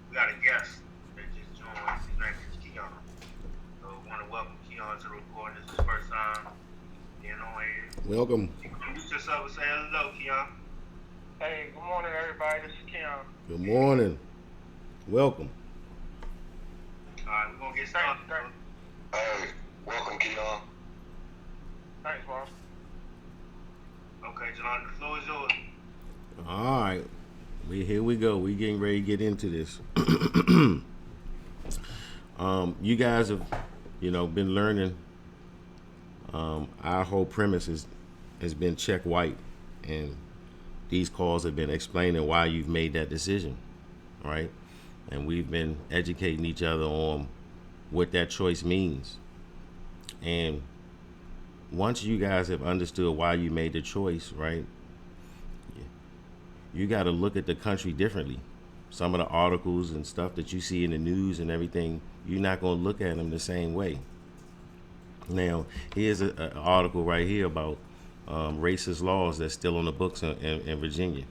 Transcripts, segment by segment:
We got a guest that just joined. His name is Keon. So I want to welcome Keon to the recording. This is his first time being on here. Welcome. Introduce yourself and say hello, Keon. Hey, good morning, everybody. This is Kim. Good morning. Welcome. All right, we're gonna get Thank started. you, thank, Hey, welcome, Keon. thanks, boss. Okay, John, the floor is yours. All right. Here we go. We getting ready to get into this. You guys have, been learning. Our whole premise has been check white, and these calls have been explaining why you've made that decision, right? And we've been educating each other on what that choice means. And once you guys have understood why you made the choice, right, you got to look at the country differently. Some of the articles and stuff that you see in the news and everything, you're not going to look at them the same way. Now, here's an article right here about racist laws that's still on the books in Virginia.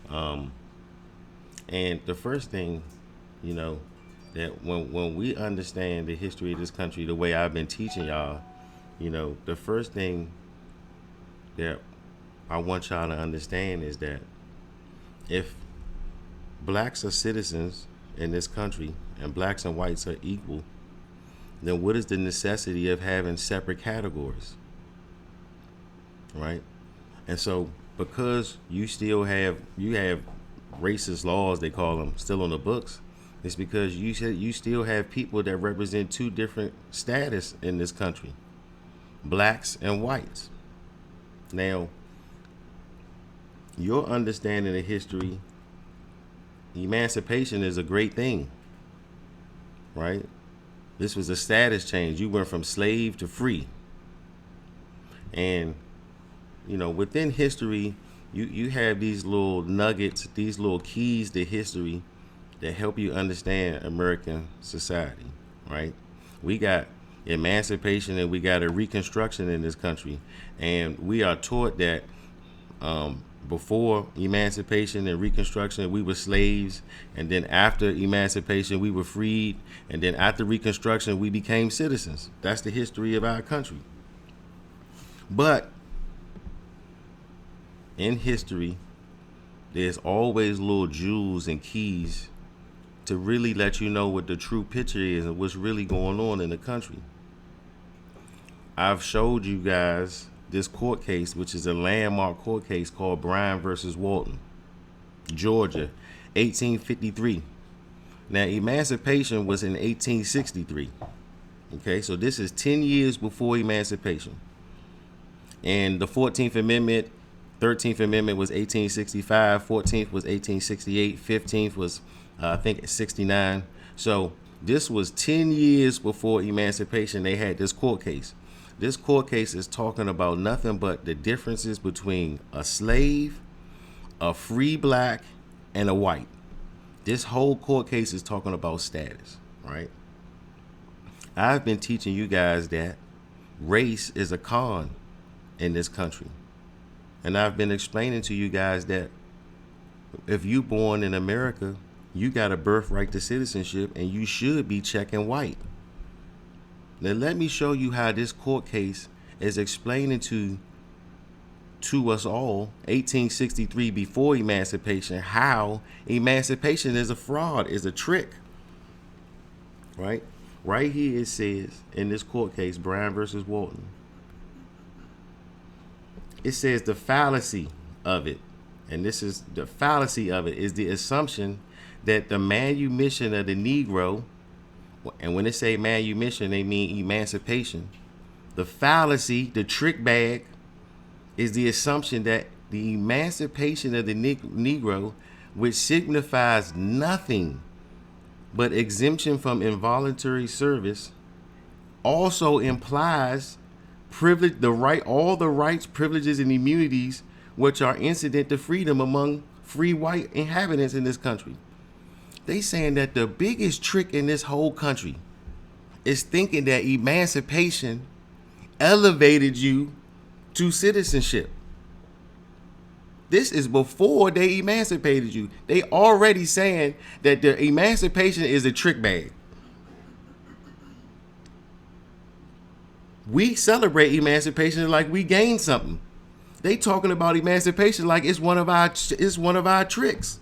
Um, and the first thing, you know, that when we understand the history of this country the way I've been teaching y'all, the first thing that I want y'all to understand is that if blacks are citizens in this country and blacks and whites are equal, then what is the necessity of having separate categories, right? And so because you have racist laws, they call them, still on the books, it's because you still have people that represent two different status in this country, blacks and whites. Now, your understanding of history, emancipation is a great thing, right? This was a status change. You went from slave to free. And, within history, you have these little nuggets, these little keys to history that help you understand American society, right? We got emancipation and we got a reconstruction in this country. And we are taught that before emancipation and reconstruction we were slaves, and then after emancipation we were freed, and then after reconstruction we became citizens. That's the history of our country. But in history there's always little jewels and keys to really let you know what the true picture is and what's really going on in the country. I've showed you guys this court case, which is a landmark court case called Bryan versus Walton, Georgia, 1853. Now, emancipation was in 1863. Okay, so this is 10 years before emancipation. And the 14th Amendment, 13th Amendment was 1865, 14th was 1868, 15th was, I think, 69. So this was 10 years before emancipation. They had this court case. This court case is talking about nothing but the differences between a slave, a free black, and a white. This whole court case is talking about status, right? I've been teaching you guys that race is a con in this country. And I've been explaining to you guys that if you born in America, you got a birthright to citizenship and you should be checking white. Now let me show you how this court case is explaining to us all, 1863 before emancipation, how emancipation is a fraud, is a trick. Right? Right here it says in this court case, Bryan versus Walton, it says the fallacy of it, and this is the fallacy of it, is the assumption that the manumission of the Negro, and when they say manumission, they mean emancipation. The fallacy, the trick bag, is the assumption that the emancipation of the Negro, which signifies nothing but exemption from involuntary service, also implies privilege, all the rights, privileges, and immunities which are incident to freedom among free white inhabitants in this country. They saying that the biggest trick in this whole country is thinking that emancipation elevated you to citizenship. This is before they emancipated you. They already saying that the emancipation is a trick bag. We celebrate emancipation like we gained something. They talking about emancipation like it's one of our tricks.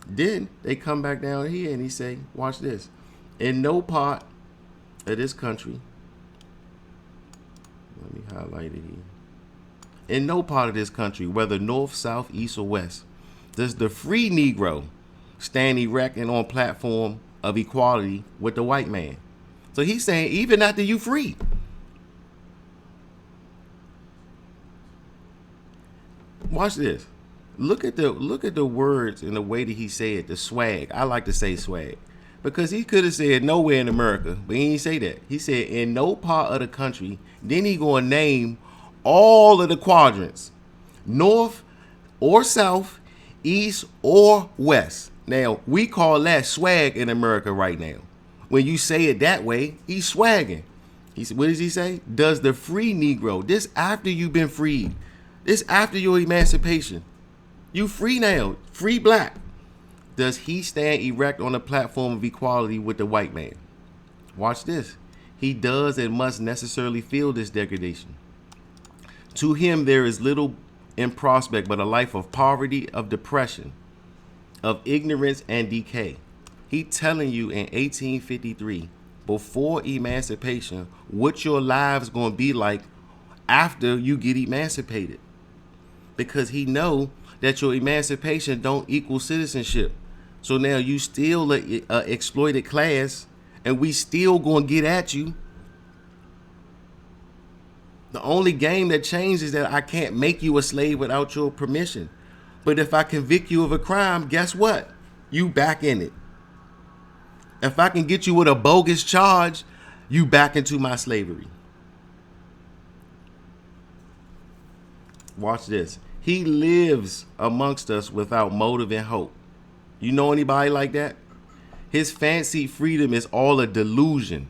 Then they come back down here and he say, watch this. In no part of this country, let me highlight it here. In no part of this country, whether north, south, east, or west, does the free Negro stand erect and on platform of equality with the white man. So he's saying even after you free. Watch this. Look at the words and the way that he said the swag. I like to say swag because he could have said nowhere in America, but he didn't say that. He said in no part of the country. Then he gonna name all of the quadrants, north or south, east or west. Now we call that swag in America right now. When you say it that way, he's swagging. He said, what does he say? Does the free Negro? This after you've been freed. This after your emancipation. You free now, free black. Does he stand erect on a platform of equality with the white man? Watch this. He does and must necessarily feel this degradation. To him, there is little in prospect but a life of poverty, of depression, of ignorance and decay. He telling you in 1853, before emancipation, what your lives gonna be like after you get emancipated. Because he know that your emancipation don't equal citizenship. So now you still a exploited class, and we still gonna get at you. The only game that changed is that I can't make you a slave without your permission. But if I convict you of a crime, guess what? You back in it. If I can get you with a bogus charge, you back into my slavery. Watch this. He lives amongst us without motive and hope. You know anybody like that? His fancied freedom is all a delusion.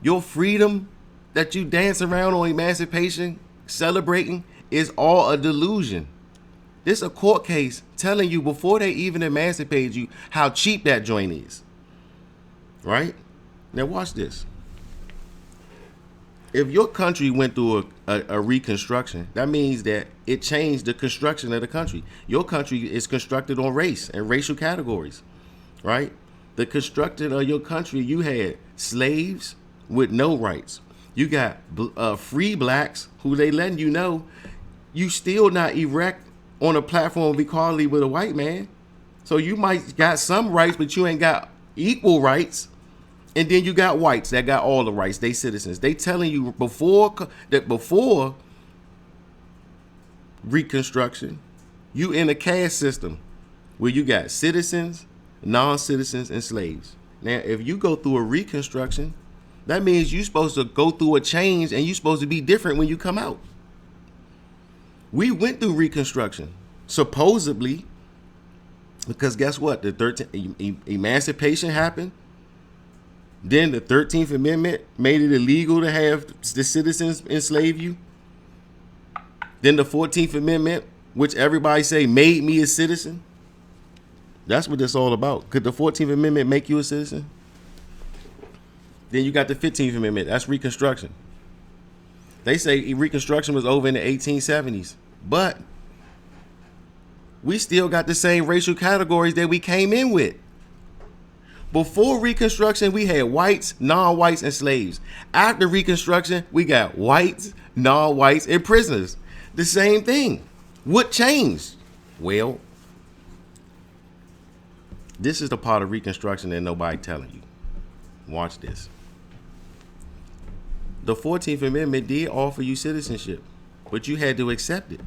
Your freedom that you dance around on emancipation, celebrating, is all a delusion. This a court case telling you before they even emancipate you how cheap that joint is. Right? Now watch this. If your country went through a reconstruction, that means that it changed the construction of the country. Your country is constructed on race and racial categories, right? The construction of your country, you had slaves with no rights. You got free blacks who they letting you know you still not erect on a platform of equality with a white man. So you might got some rights, but you ain't got equal rights. And then you got whites that got all the rights. They citizens. They telling you before Reconstruction, you in a caste system where you got citizens, non-citizens, and slaves. Now, if you go through a Reconstruction, that means you're supposed to go through a change and you're supposed to be different when you come out. We went through Reconstruction, supposedly, because guess what? The 13th emancipation happened. Then the 13th Amendment made it illegal to have the citizens enslave you. Then the 14th Amendment, which everybody say made me a citizen. That's what it's all about. Could the 14th Amendment make you a citizen? Then you got the 15th Amendment. That's Reconstruction. They say Reconstruction was over in the 1870s. But we still got the same racial categories that we came in with. Before Reconstruction, we had whites, non-whites, and slaves. After Reconstruction, we got whites, non-whites, and prisoners. The same thing. What changed? Well, this is the part of Reconstruction that nobody telling you. Watch this. The 14th Amendment did offer you citizenship, but you had to accept it.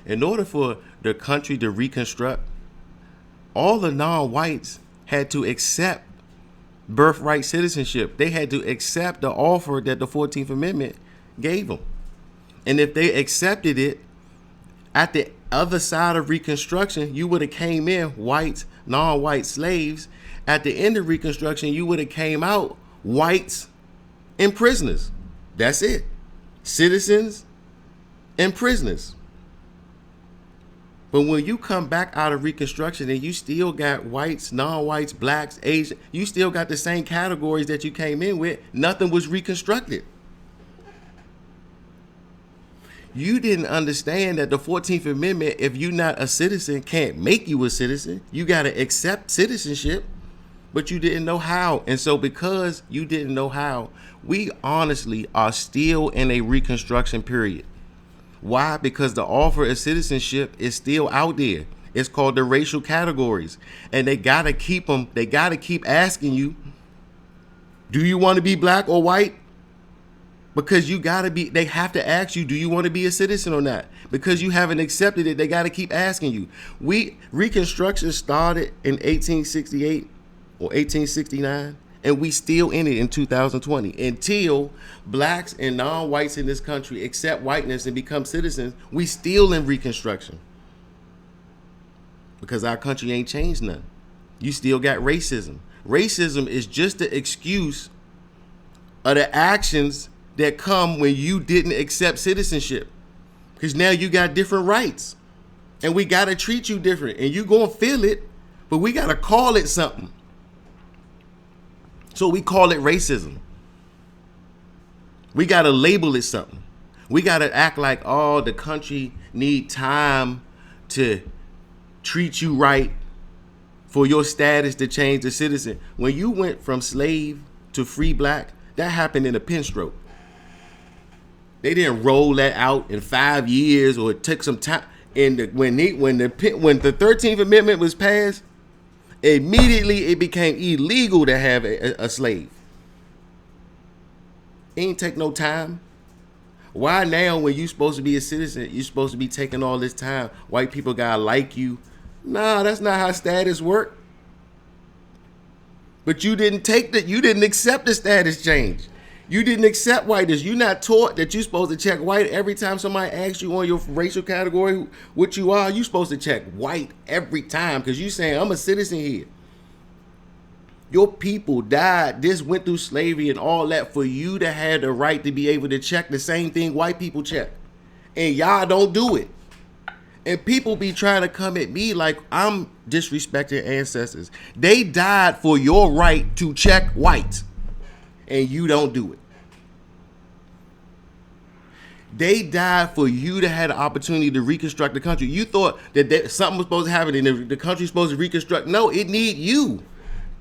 In order for the country to reconstruct, all the non-whites had to accept birthright citizenship. They had to accept the offer that the 14th Amendment gave them. And if they accepted it, at the other side of Reconstruction, you would have came in whites, non-white slaves. At the end of Reconstruction, you would have came out whites and prisoners. That's it. Citizens and prisoners. But when you come back out of Reconstruction and you still got whites, non-whites, blacks, Asian, you still got the same categories that you came in with. Nothing was reconstructed. You didn't understand that the 14th Amendment, if you're not a citizen, can't make you a citizen. You got to accept citizenship, but you didn't know how. And so because you didn't know how, we honestly are still in a Reconstruction period. Why? Because the offer of citizenship is still out there. It's called the racial categories. And they got to keep them. They got to keep asking you, do you want to be black or white? Because you got to be, they have to ask you, do you want to be a citizen or not? Because you haven't accepted it, they got to keep asking you. Reconstruction started in 1868 or 1869, and we still in it in 2020. Until blacks and non-whites in this country accept whiteness and become citizens, we still in Reconstruction. Because our country ain't changed nothing. You still got racism. Racism is just the excuse of the actions that come when you didn't accept citizenship. Because now you got different rights. And we got to treat you different. And you going to feel it, but we got to call it something. So we call it racism. We got to label it something. We got to act like, oh, the country need time to treat you right for your status to change to citizen. When you went from slave to free black, that happened in a pen stroke. They didn't roll that out in 5 years, or it took some time. And when the 13th Amendment was passed, immediately it became illegal to have a slave. It ain't take no time. Why now, when you supposed to be a citizen, you supposed to be taking all this time? White people gotta like you. Nah, that's not how status work. But you didn't take that. You didn't accept the status change. You didn't accept whiteness. You're not taught that you're supposed to check white every time somebody asks you on your racial category what you are. You're supposed to check white every time because you saying, I'm a citizen here. Your people died. This went through slavery and all that for you to have the right to be able to check the same thing white people check. And y'all don't do it. And people be trying to come at me like I'm disrespecting ancestors. They died for your right to check white. And you don't do it. They died for you to have the opportunity to reconstruct the country. You thought that something was supposed to happen and the country's supposed to reconstruct. No, it need you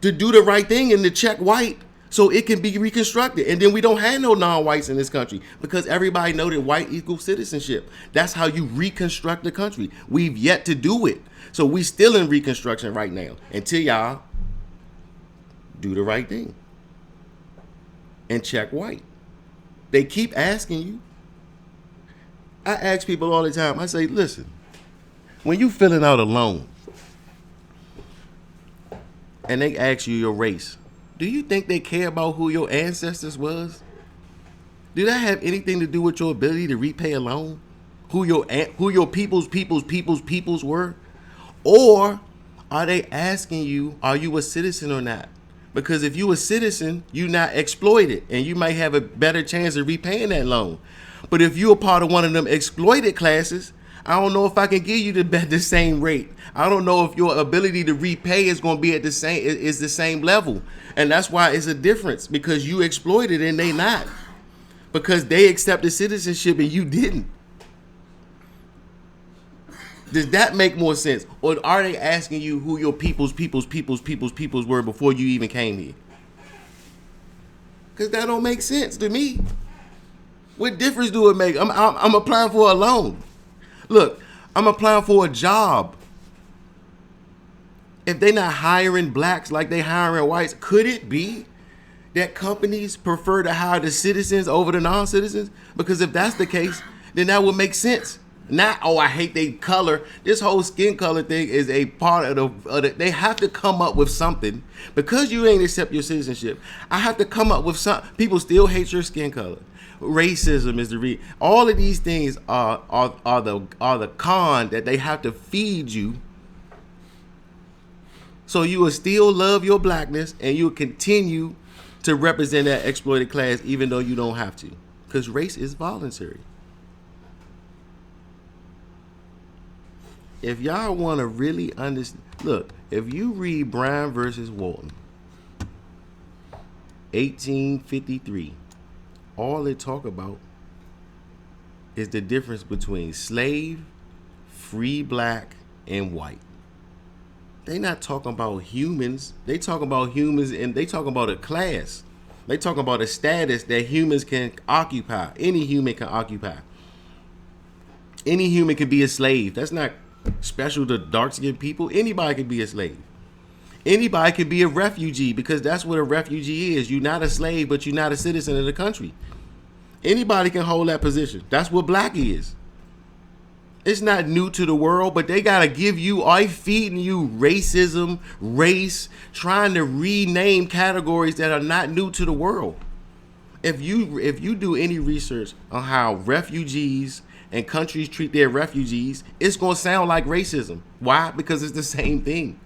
to do the right thing and to check white so it can be reconstructed. And then we don't have no non-whites in this country because everybody know that white equals citizenship. That's how you reconstruct the country. We've yet to do it. So we still in Reconstruction right now until y'all do the right thing and check white. They keep asking you. I ask people all the time, I say, listen, when you filling out a loan and they ask you your race, do you think they care about who your ancestors was? Do that have anything to do with your ability to repay a loan? Who your peoples were? Or are they asking you, are you a citizen or not? Because if you a citizen, you not exploited and you might have a better chance of repaying that loan. But if you're a part of one of them exploited classes, I don't know if I can give you the same rate. I don't know if your ability to repay is going to be at the same level. And that's why it's a difference, because you exploited and they not. Because they accepted citizenship and you didn't. Does that make more sense? Or are they asking you who your peoples were before you even came here? Because that don't make sense to me. What difference do it make? I'm applying for a loan. Look, I'm applying for a job. If they're not hiring blacks like they hiring whites, could it be that companies prefer to hire the citizens over the non-citizens? Because if that's the case, then that would make sense. Not, oh, I hate their color. This whole skin color thing is a part of the they have to come up with something. Because you ain't accept your citizenship, I have to come up with something. People still hate your skin color. Racism is the all of these things are the con that they have to feed you. So you will still love your blackness and you will continue to represent that exploited class even though you don't have to. Because race is voluntary. if y'all want to really understand, look, if you read Brown versus Walton, 1853, all they talk about is the difference between slave, free black, and white. They not talking about humans. They talking about humans, and they talking about a class. They talking about a status that humans can occupy. Any human can occupy. Any human can be a slave. That's not special to dark-skinned people. Anybody can be a slave. Anybody can be a refugee, because that's what a refugee is. You're not a slave, but you're not a citizen of the country. Anybody can hold that position. That's what black is. It's not new to the world, but they gotta give you, are feeding you racism, race, trying to rename categories that are not new to the world. If you do any research on how refugees and countries treat their refugees, it's gonna sound like racism. Why? Because it's the same thing.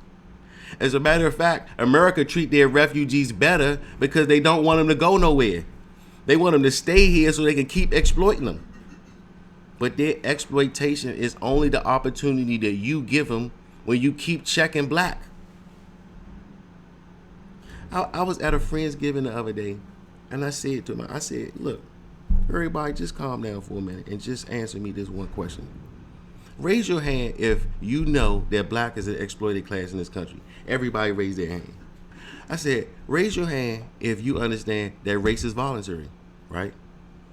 As a matter of fact, America treat their refugees better because they don't want them to go nowhere. They want them to stay here so they can keep exploiting them. But their exploitation is only the opportunity that you give them when you keep checking black. I was at a Friendsgiving the other day, and I said to him, I said, look, everybody just calm down for a minute and just answer me this one question. Raise your hand if you know that black is an exploited class in this country. Everybody raise their hand. I said, raise your hand if you understand that race is voluntary, right?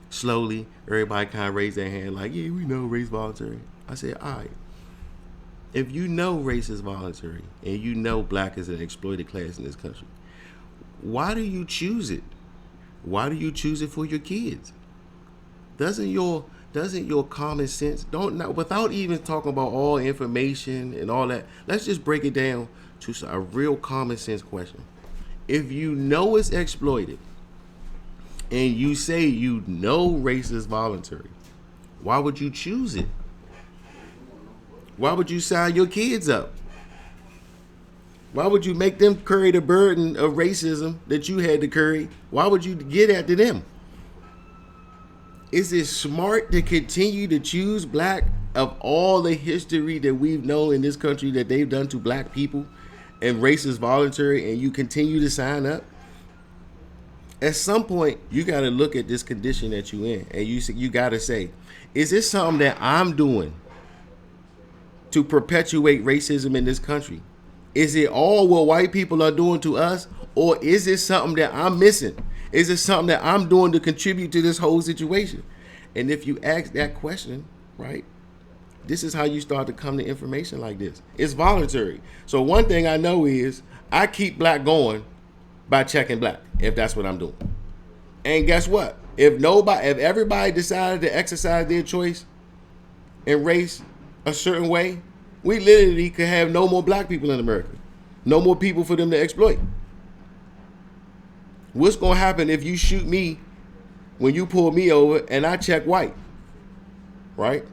Slowly, everybody kind of raised their hand like, yeah, we know race voluntary. I said, all right. If you know race is voluntary and you know black is an exploited class in this country, why do you choose it? Why do you choose it for your kids? Doesn't your common sense, without even talking about all information and all that, let's just break it down to a real common sense question. If you know it's exploited, and you say you know race is voluntary, why would you choose it? Why would you sign your kids up? Why would you make them carry the burden of racism that you had to carry? Why would you get after them? Is it smart to continue to choose black of all the history that we've known in this country that they've done to black people, and race is voluntary, and you continue to sign up? At some point, you got to look at this condition that you're in, and you got to say, is this something that I'm doing to perpetuate racism in this country? Is it all what white people are doing to us, or is it something that I'm missing? Is it something that I'm doing to contribute to this whole situation? And if you ask that question, right, this is how you start to come to information like this. It's voluntary. So one thing I know is I keep black going by checking black, if that's what I'm doing. And guess what? If everybody decided to exercise their choice and race a certain way, we literally could have no more black people in America. No more people for them to exploit. What's gonna happen if you shoot me when you pull me over and I check white? Right?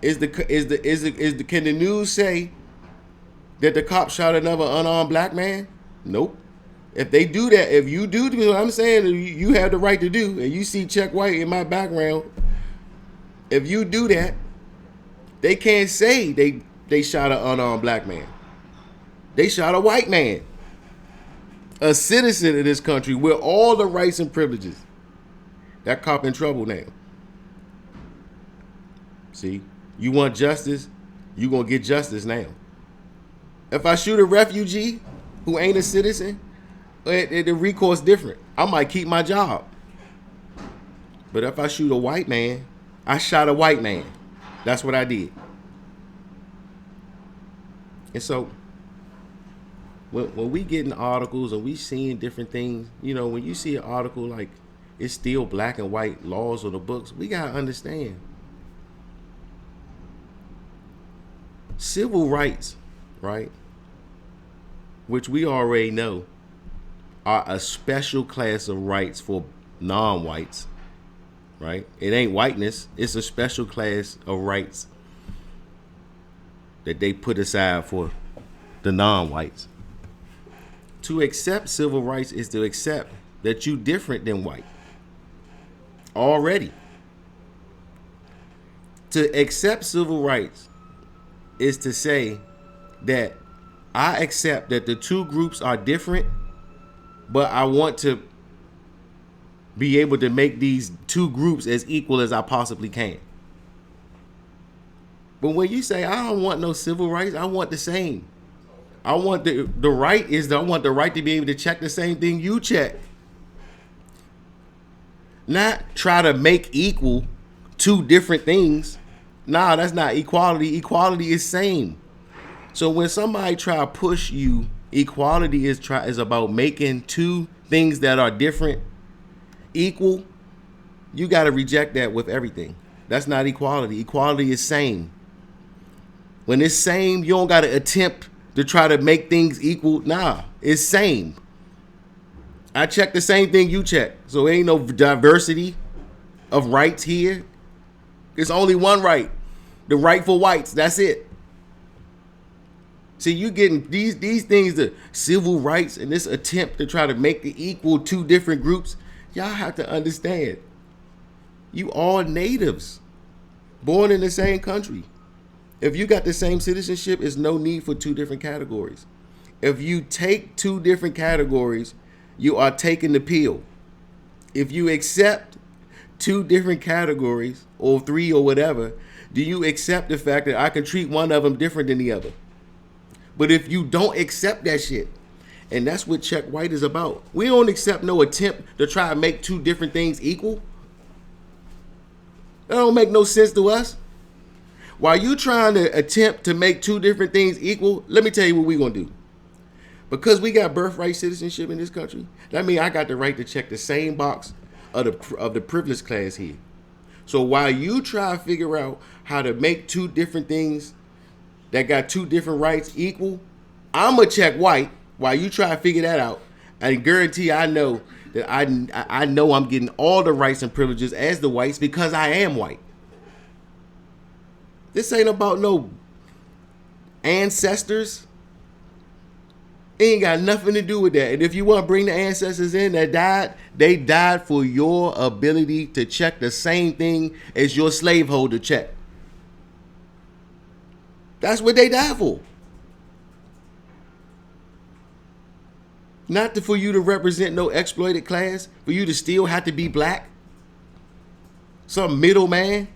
Can the news say that the cop shot another unarmed black man? Nope. If they do that, if you do what I'm saying, you have the right to do, and you see check white in my background, if you do that, they can't say they shot an unarmed black man. They shot a white man, a citizen of this country with all the rights and privileges. That cop in trouble now. See, you want justice, you gonna get justice now. If I shoot a refugee who ain't a citizen, the recourse different. I might keep my job. But if I shoot a white man, I shot a white man. That's what I did. And so when we get in articles and we seeing different things, when you see an article like it's still black and white laws on the books, we gotta understand civil rights, right? Which we already know are a special class of rights for non-whites, right? It ain't whiteness. It's a special class of rights that they put aside for the non-whites. To accept civil rights is to accept that you different than white. Already. To accept civil rights is to say that I accept that the two groups are different, but I want to be able to make these two groups as equal as I possibly can. But when you say I don't want no civil rights, I want the same. I want the right is I want the right to be able to check the same thing you check. Not try to make equal two different things. Nah, that's not equality. Equality is same. So when somebody try to push you, equality is about making two things that are different equal. You got to reject that with everything. That's not equality. Equality is same. When it's same, you don't got to attempt to try to make things equal. Nah, it's same. I check the same thing you check. So ain't no diversity of rights here. It's only one right. The right for whites. That's it. See, you getting these things, the civil rights and this attempt to try to make it equal two different groups. Y'all have to understand. You all natives. Born in the same country. If you got the same citizenship, there's no need for two different categories. If you take two different categories, you are taking the pill. If you accept two different categories or three or whatever, do you accept the fact that I can treat one of them different than the other? But if you don't accept that shit, and that's what Check White is about. We don't accept no attempt to try to make two different things equal. That don't make no sense to us. While you trying to attempt to make two different things equal, let me tell you what we gonna do. Because we got birthright citizenship in this country, that means I got the right to check the same box of the privileged class here. So while you try to figure out how to make two different things that got two different rights equal, I'ma check white while you try to figure that out. I guarantee I know that I know I'm getting all the rights and privileges as the whites because I am white. This ain't about no ancestors. It ain't got nothing to do with that. And if you want to bring the ancestors in that died, they died for your ability to check the same thing as your slaveholder check. That's what they died for. Not for you to represent no exploited class, for you to still have to be black, some middleman,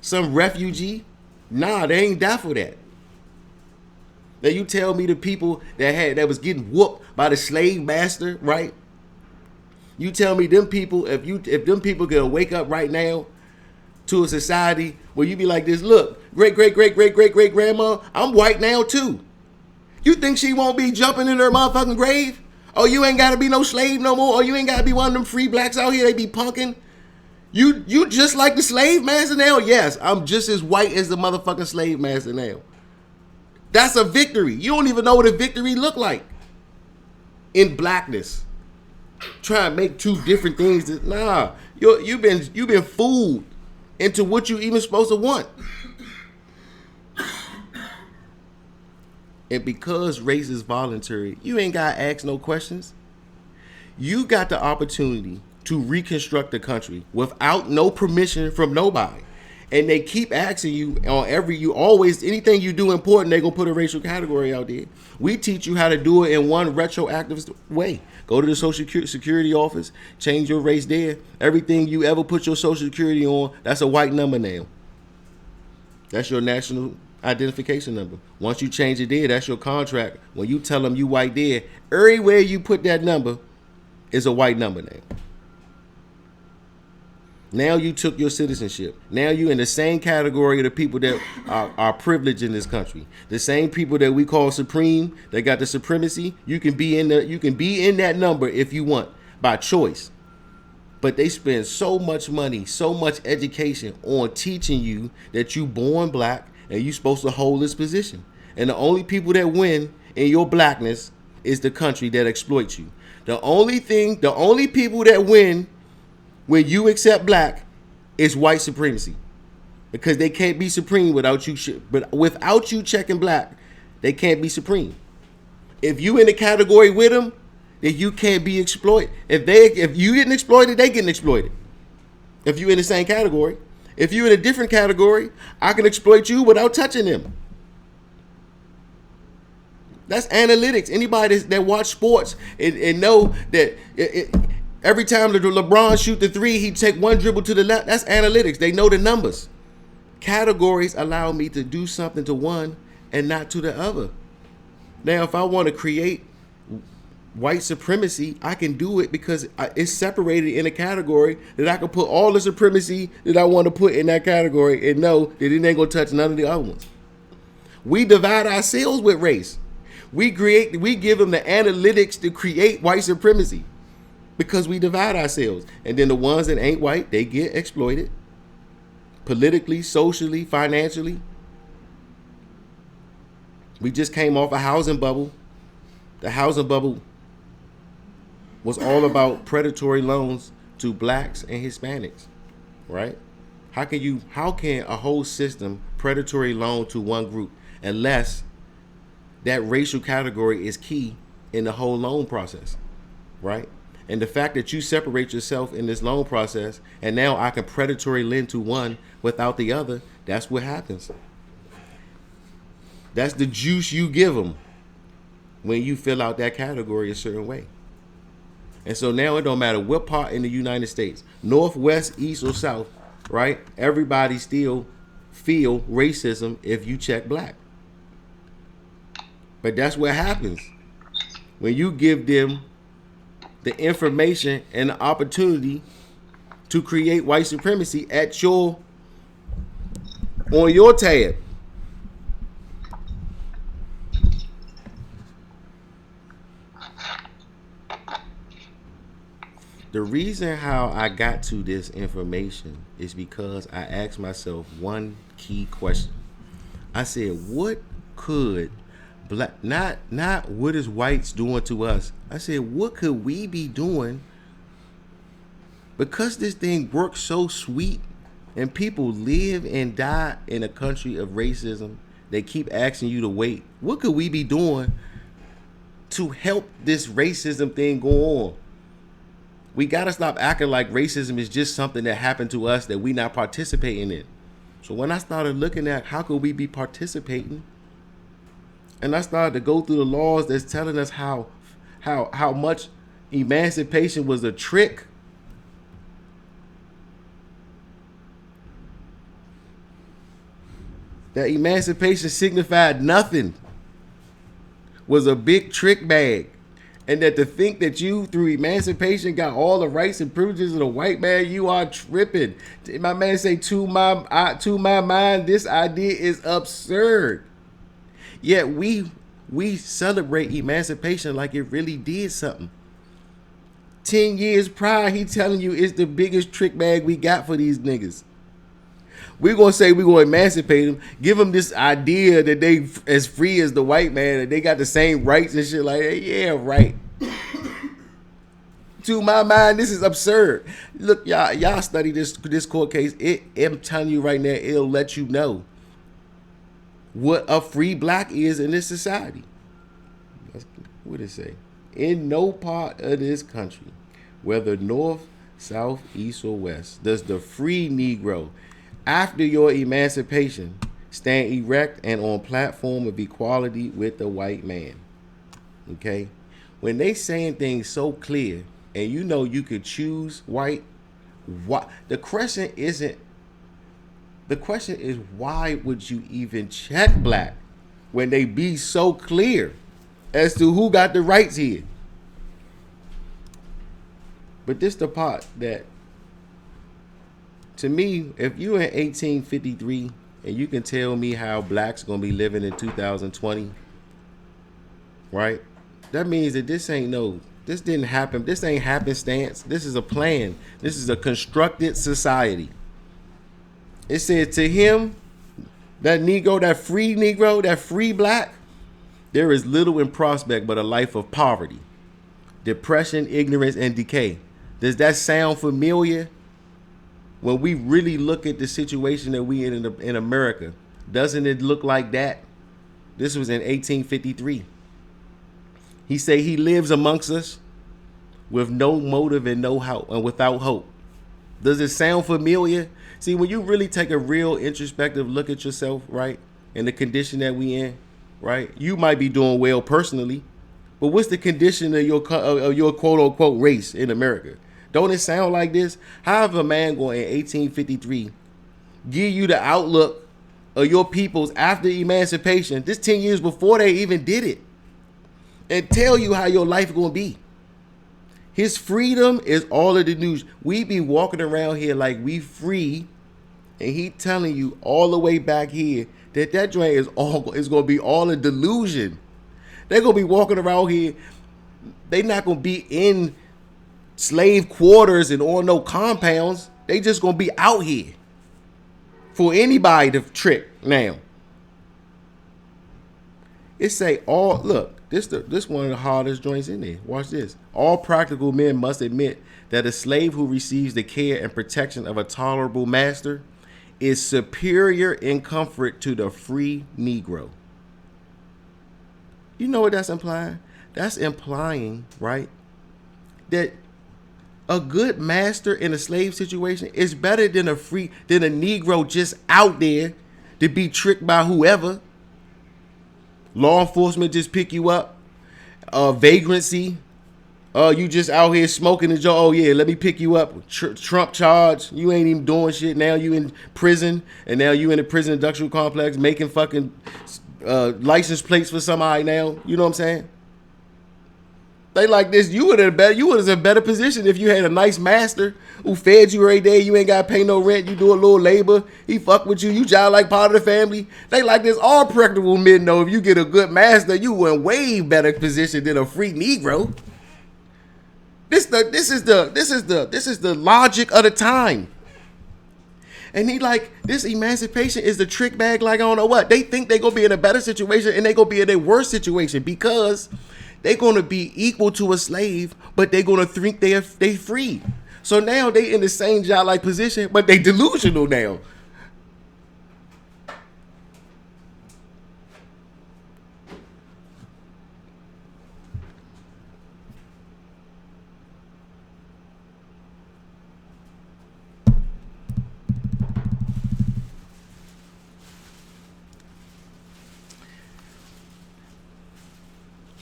some refugee. Nah, they ain't die for that. Now you tell me the people that was getting whooped by the slave master, right? You tell me them people, if them people could wake up right now to a society where you be like this, look, great grandma, I'm white now too. You think she won't be jumping in her motherfucking grave? Oh, you ain't gotta be no slave no more. Oh, you ain't gotta be one of them free blacks out here, they be punking. You just like the slave master now? Yes, I'm just as white as the motherfucking slave master now. That's a victory. You don't even know what a victory look like in blackness. Try and make two different things. Nah, you've been fooled into what you even supposed to want. And because race is voluntary, you ain't got to ask no questions. You got the opportunity to reconstruct the country without no permission from nobody. And they keep asking you on anything you do important, they're going to put a racial category out there. We teach you how to do it in one retroactive way. Go to the Social Security office, change your race there. Everything you ever put your Social Security on, that's a white number now. That's your national identification number. Once you change it there, that's your contract. When you tell them you white there, everywhere you put that number is a white number now. Now you took your citizenship. Now you in the same category of the people that are privileged in this country. The same people that we call supreme, that got the supremacy. You can be in that number if you want by choice. But they spend so much money, so much education on teaching you that you born black and you supposed to hold this position. And the only people that win in your blackness is the country that exploits you. The only people that win when you accept black is white supremacy, because they can't be supreme without you. But without you checking black, they can't be supreme. If you in the category with them, then you can't be exploited. If you getting exploited, they getting exploited. If you in the same category, if you in a different category, I can exploit you without touching them. That's analytics. Anybody that watch sports and know that every time that LeBron shoot the three, he take one dribble to the left. That's analytics. They know the numbers. Categories allow me to do something to one and not to the other. Now, if I want to create white supremacy, I can do it because it's separated in a category that I can put all the supremacy that I want to put in that category and know that it ain't gonna touch none of the other ones. We divide ourselves with race. We give them the analytics to create white supremacy because we divide ourselves. And then the ones that ain't white, they get exploited politically, socially, financially. We just came off a housing bubble. The housing bubble was all about predatory loans to blacks and Hispanics, right? How can a whole system predatory loan to one group unless that racial category is key in the whole loan process, right? And the fact that you separate yourself in this loan process and now I can predatory lend to one without the other, that's what happens. That's the juice you give them when you fill out that category a certain way. And so now it don't matter what part in the United States, north, west, east, or south, right? Everybody still feel racism if you check black. But that's what happens when you give them the information and the opportunity to create white supremacy on your tab. The reason how I got to this information is because I asked myself one key question. I said, what could black, not what is whites doing to us? I said, what could we be doing? Because this thing works so sweet and people live and die in a country of racism, they keep asking you to wait. What could we be doing to help this racism thing go on? We got to stop acting like racism is just something that happened to us that we not participating in. So when I started looking at how could we be participating, and I started to go through the laws that's telling us how much emancipation was a trick. That emancipation signified nothing. Was a big trick bag. And that to think that you, through emancipation, got all the rights and privileges of the white man, you are tripping. My man say, to my mind, this idea is absurd. Yet we celebrate emancipation like it really did something. 10 years prior, he telling you it's the biggest trick bag we got for these niggas. We're going to say we're going to emancipate them, give them this idea that they as free as the white man, and they got the same rights and shit like that. Yeah, right. To my mind, this is absurd. Look, y'all study this court case. I'm telling you right now, it'll let you know what a free black is in this society. What did it say? In no part of this country, whether north, south, east, or west, does the free Negro, after your emancipation, stand erect and on platform of equality with the white man. Okay? When they saying things so clear, and you know you could choose white, the question is why would you even check black when they be so clear as to who got the rights here? But this the part that, to me, if you in 1853 and you can tell me how blacks gonna be living in 2020, right? That means that this didn't happen. This ain't happenstance. This is a plan. This is a constructed society. It said to him, that Negro, that free black, there is little in prospect but a life of poverty, depression, ignorance, and decay. Does that sound familiar? When we really look at the situation that we in America, doesn't it look like that? This was in 1853. He say he lives amongst us with no motive and no hope and without hope. Does it sound familiar? See, when you really take a real introspective look at yourself, right, and the condition that we in, right? You might be doing well personally, but what's the condition of your quote unquote race in America? Don't it sound like this? How have a man going in 1853 give you the outlook of your peoples after emancipation, this 10 years before they even did it, and tell you how your life going to be? His freedom is all of the news. We be walking around here like we free, and he telling you all the way back here that joint is going to be all a delusion. They're going to be walking around here. They not going to be in slave quarters and on no compounds. They just going to be out here for anybody to trick now. It say all, look, this one of the hardest joints in there. Watch this. All practical men must admit that a slave who receives the care and protection of a tolerable master is superior in comfort to the free Negro. You know what that's implying? That's implying, right, that a good master in a slave situation is better than a Negro just out there to be tricked by whoever. Law enforcement just pick you up. Vagrancy. You just out here smoking the joint. Oh yeah, let me pick you up. Trump charge. You ain't even doing shit. Now you in prison, and now you in the prison industrial complex making fucking license plates for somebody now. You know what I'm saying? They like this. You would in a better position if you had a nice master who fed you every day. You ain't got to pay no rent. You do a little labor. He fuck with you. You job like part of the family. They like this. All practical men know if you get a good master, you in way better position than a free Negro. This is the logic of the time. And he like, this emancipation is the trick bag like I don't know what. They think they gonna be in a better situation and they gonna be in a worse situation because they gonna be equal to a slave, but they gonna think they free. So now they in the same job like position, but they delusional now.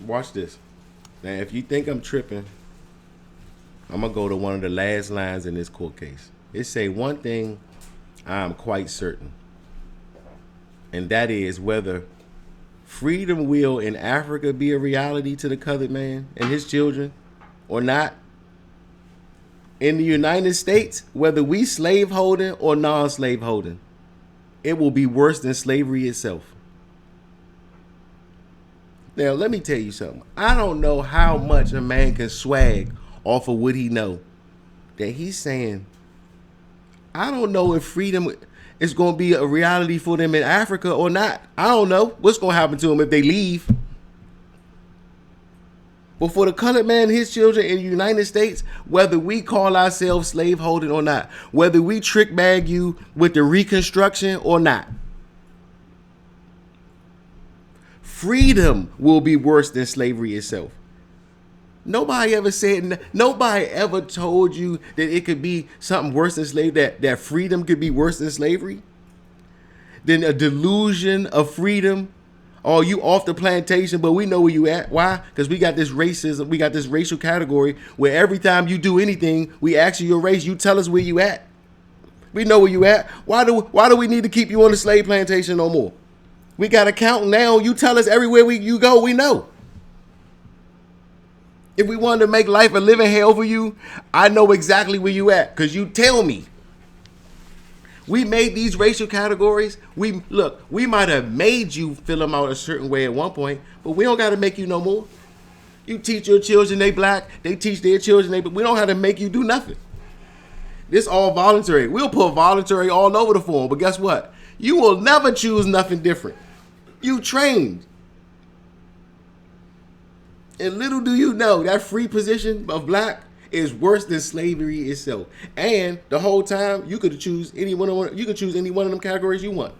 Watch this. Now, if you think I'm tripping, I'm going to go to one of the last lines in this court case. It say, one thing I am quite certain, and that is whether freedom will in Africa be a reality to the colored man and his children or not. In the United States, whether we slave holding or non-slave holding, it will be worse than slavery itself. Now, let me tell you something. I don't know how much a man can swag off of what he know. That he's saying, I don't know if freedom is going to be a reality for them in Africa or not. I don't know what's going to happen to them if they leave. But for the colored man and his children in the United States, whether we call ourselves slave holding or not, whether we trick bag you with the Reconstruction or not, freedom will be worse than slavery itself. Nobody ever told you that it could be something worse than slavery, that freedom could be worse than slavery, than a delusion of freedom. Oh, you off the plantation, but we know where you at. Why? Because we got this racism, we got this racial category where every time you do anything, we ask you your race, you tell us where you at. We know where you at. Why do we need to keep you on the slave plantation no more? We got a count now. You tell us everywhere you go, we know. If we wanted to make life a living hell for you, I know exactly where you at because you tell me. We made these racial categories. We might have made you fill them out a certain way at one point, but we don't got to make you no more. You teach your children they black, they teach their children we don't have to make you do nothing. This all voluntary. We'll put voluntary all over the form, but guess what? You will never choose nothing different. You trained. And little do you know that free position of black is worse than slavery itself. And the whole time you could choose any one of them categories you want.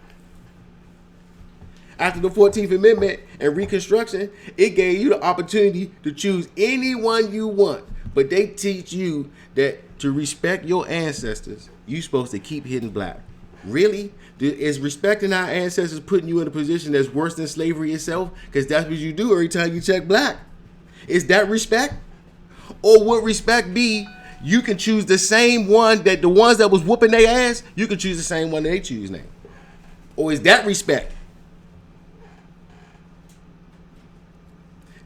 After the 14th Amendment and Reconstruction, it gave you the opportunity to choose anyone you want. But they teach you that to respect your ancestors, you're supposed to keep hitting black. Really? Is respecting our ancestors putting you in a position that's worse than slavery itself? Because that's what you do every time you check black. Is that respect? Or would respect be you can choose the same one that the ones that was whooping their ass, you can choose the same one that they choose now? Or is that respect?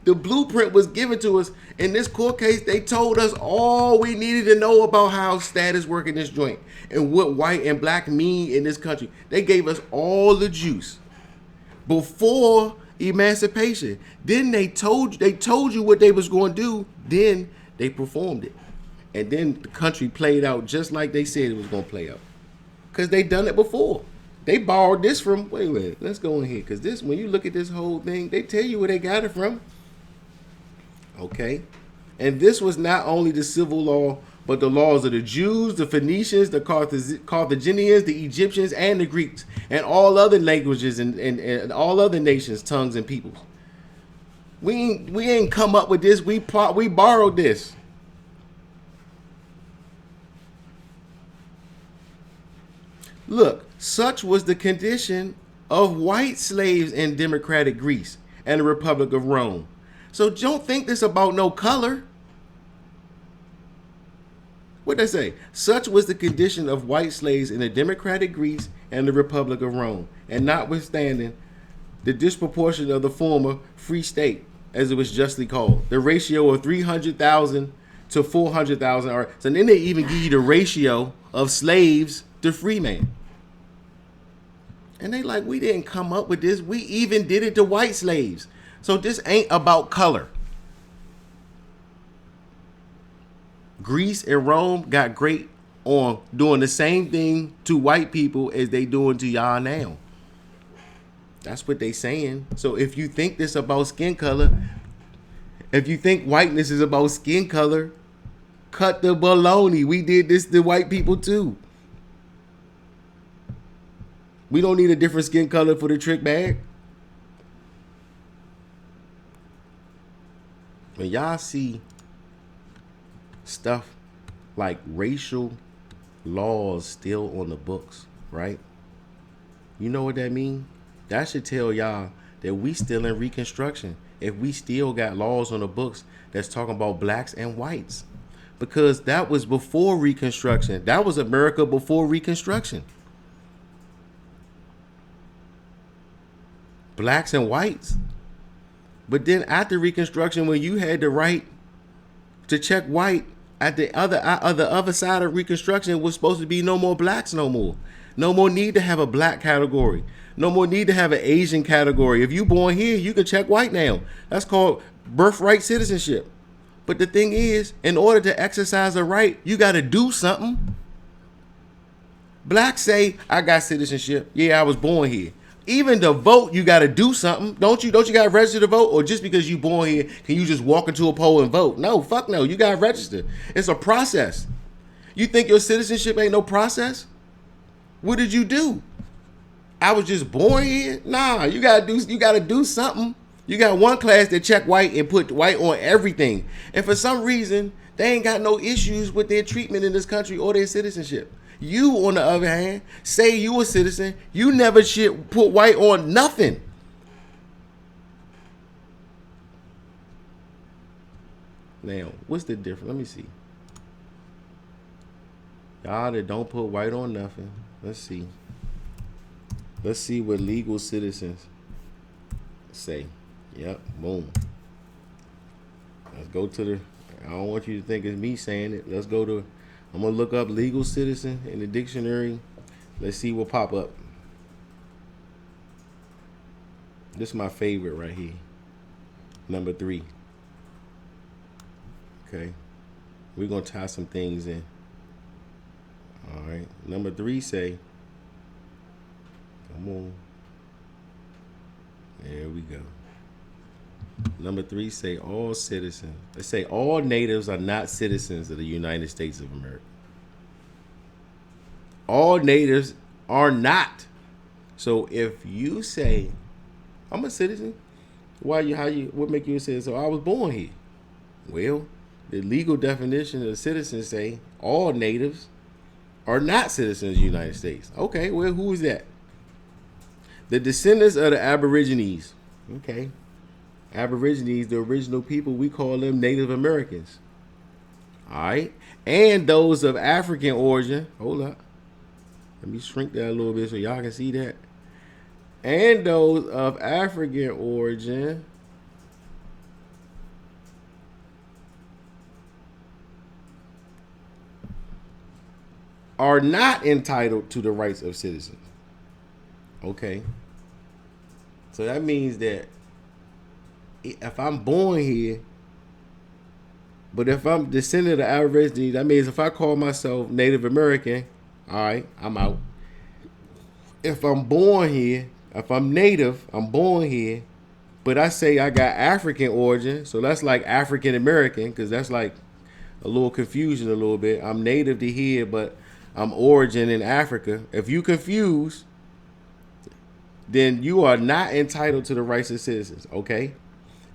The blueprint was given to us. In this court case, they told us all we needed to know about how status work in this joint and what white and black mean in this country. They gave us all the juice before emancipation. Then they told you what they was going to do. Then they performed it. And then the country played out just like they said it was going to play out. Because they done it before. They borrowed this from, wait a minute, let's go in here. Because this, when you look at this whole thing, they tell you where they got it from. Okay? And this was not only the civil law, but the laws of the Jews, the Phoenicians, the Carthaginians, the Egyptians, and the Greeks, and all other languages and all other nations, tongues, and peoples. We ain't come up with this. We borrowed this. Look, such was the condition of white slaves in democratic Greece and the Republic of Rome. So don't think this about no color. What'd they say? Such was the condition of white slaves in the democratic Greece and the Republic of Rome, and notwithstanding the disproportion of the former free state, as it was justly called, the ratio of 300,000 to 400,000. So then they even give you the ratio of slaves to free man. And they like, we didn't come up with this. We even did it to white slaves. So this ain't about color. Greece and Rome got great on doing the same thing to white people as they doing to y'all now. That's what they saying. So if you think this about skin color, if you think whiteness is about skin color, cut the baloney. We did this to white people too. We don't need a different skin color for the trick bag. When y'all see stuff like racial laws still on the books, right? You know what that means? That should tell y'all that we still in Reconstruction. If we still got laws on the books that's talking about blacks and whites. Because that was before Reconstruction. That was America before Reconstruction. Blacks and whites. But then after Reconstruction, when you had the right to check white, at the other side of Reconstruction was supposed to be no more blacks no more. No more need to have a black category. No more need to have an Asian category. If you born here, you can check white now. That's called birthright citizenship. But the thing is, in order to exercise a right, you got to do something. Blacks say, I got citizenship. Yeah, I was born here. Even to vote, you got to do something. Don't you got to register to vote? Or just because you born here, can you just walk into a poll and vote? No, fuck no. You got to register. It's a process. You think your citizenship ain't no process? What did you do? I was just born here? Nah, you got to do something. You got one class that check white and put white on everything. And for some reason, they ain't got no issues with their treatment in this country or their citizenship. You, on the other hand, say you a citizen, you never should put white on nothing. Now, what's the difference? Let me see. Y'all that don't put white on nothing. Let's see. Let's see what legal citizens say. Yep, boom. Let's go to the, I don't want you to think it's me saying it. Let's go to, I'm going to look up legal citizen in the dictionary. Let's see what pop up. This is my favorite right here. Number 3. Okay. We're going to tie some things in. All right. Number 3 say, come on. There we go. Number 3 say all citizens. They say all natives are not citizens of the United States of America. All natives are not. So if you say, I'm a citizen, what make you a citizen? So I was born here. Well, the legal definition of citizen say all natives are not citizens of the United States. Okay, well, who is that? The descendants of the Aborigines. Okay. Aborigines, the original people, we call them Native Americans. All right. And those of African origin. Hold up. Let me shrink that a little bit so y'all can see that. And those of African origin are not entitled to the rights of citizens. Okay. So that means that if I'm born here, but if I'm descendant of the Aborigines, that means if I call myself Native American, all right, I'm out. If I'm born here, if I'm Native, I'm born here, but I say I got African origin, so that's like African American, because that's like a little confusion a little bit. I'm native to here, but I'm origin in Africa. If you confuse, then you are not entitled to the rights of citizens, okay?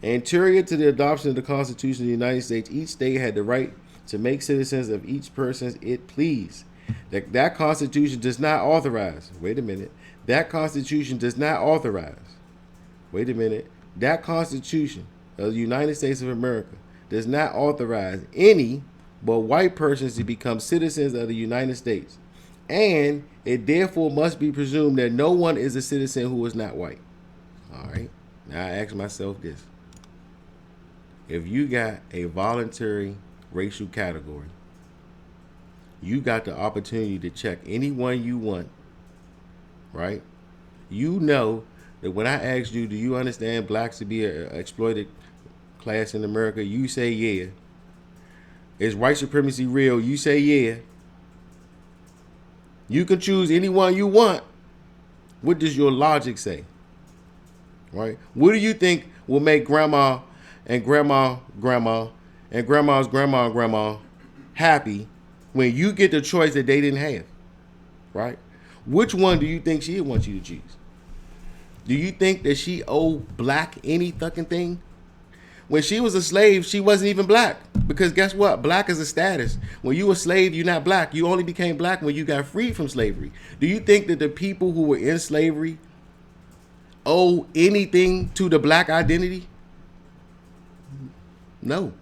Anterior to the adoption of the Constitution of the United States, each state had the right to make citizens of each person it pleased. That Constitution does not authorize. Wait a minute. That Constitution does not authorize. Wait a minute. That Constitution of the United States of America does not authorize any but white persons to become citizens of the United States. And it therefore must be presumed that no one is a citizen who is not white. All right. Now I ask myself this. If you got a voluntary racial category, you got the opportunity to check anyone you want, right? You know that when I asked you, do you understand blacks to be an exploited class in America? You say yeah. Is white supremacy real? You say yeah. You can choose anyone you want. What does your logic say? Right? What do you think will make grandma and grandma's grandma happy when you get the choice that they didn't have? Right? Which one do you think she wants you to choose? Do you think that she owed black any fucking thing? When she was a slave, she wasn't even black. Because guess what? Black is a status. When you a slave, you're not black. You only became black when you got freed from slavery. Do you think that the people who were in slavery owe anything to the black identity? No.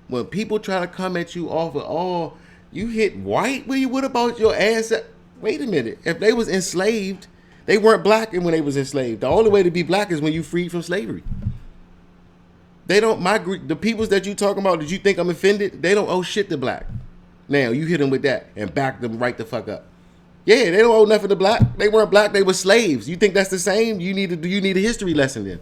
When people try to come at you off of, oh, you hit white? What about your ass? Wait a minute. If they was enslaved, they weren't black when they was enslaved. The only way to be black is when you freed from slavery. They don't migrate. The peoples that you talking about, did you think I'm offended? They don't owe shit to black. Now, you hit them with that and back them right the fuck up. Yeah, they don't owe nothing to black. They weren't black. They were slaves. You think that's the same? You need a history lesson then.